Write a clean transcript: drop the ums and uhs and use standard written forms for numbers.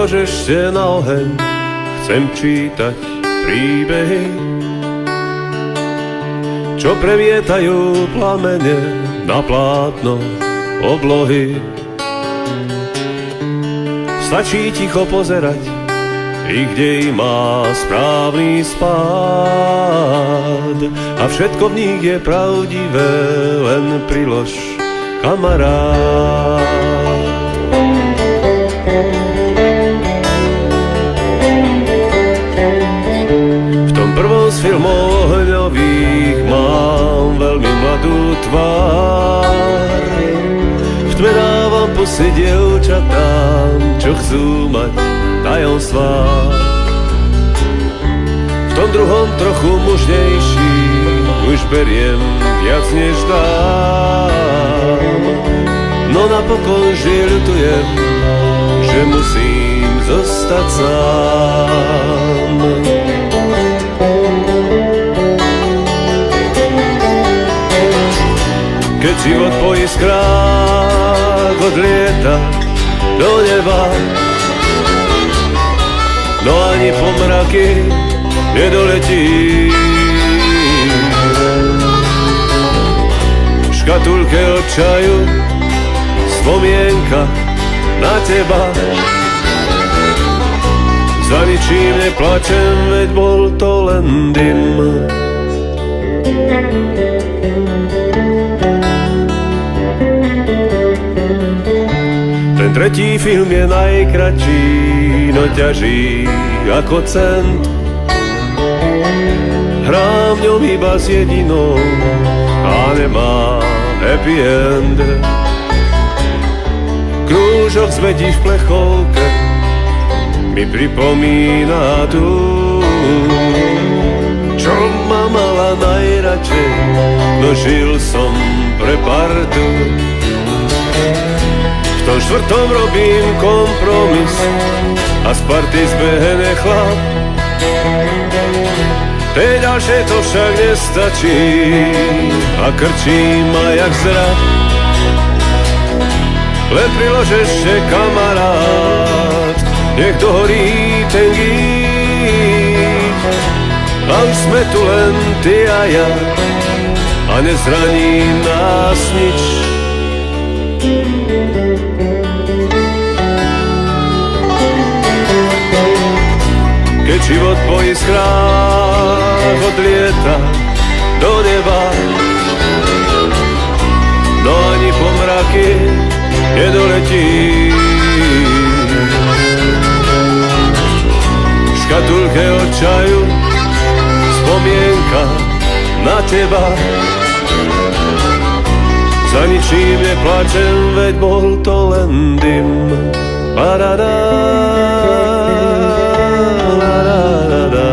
prilož ešte na oheň, chcem čítať príbehy, čo premietajú plamene na plátno oblohy. Stačí ticho pozerať, ich dej má správny spád a všetko v nich je pravdivé, len prilož, kamarát. V tom prvom z filmov ohňových mám veľmi mladú tvár. V tme dávam pusiť dievčatám, čo chcú mať tajomstvá. V tom druhom trochu mužnejší už beriem viac než dám. No napokon že ľutujem, že musím zostať sám. Keď život po iskrách odlieta do neba, no ani po mraky nedoletí. V škatulke od čaju spomienka na teba. Za ničím neplačem, veď bol to len dym. Ten tretí film je najkratší, no ťaží ako cent. Hrám v ňom iba s jedinou a nemá happy end. Krúžok zmedí v plechovke mi pripomína tú, čo ma mala najradšej, no žil som pre partu. V tom štvrtom robím kompromis a z party zbehne chlap. Tej ďalšie to však nestačí a krčí ma jak zrak. Len prilož ešte, kamarát, nech dohorí ten gík. A už sme tu len ty a ja a nezraní nás nič. Keď život po iskrách odlieta do neba, no ani po mraky nedoletí. V škatulke od čaju spomienka na teba. Za ničím neplačem, veď bol to len dym. Parada, la, la, la, la.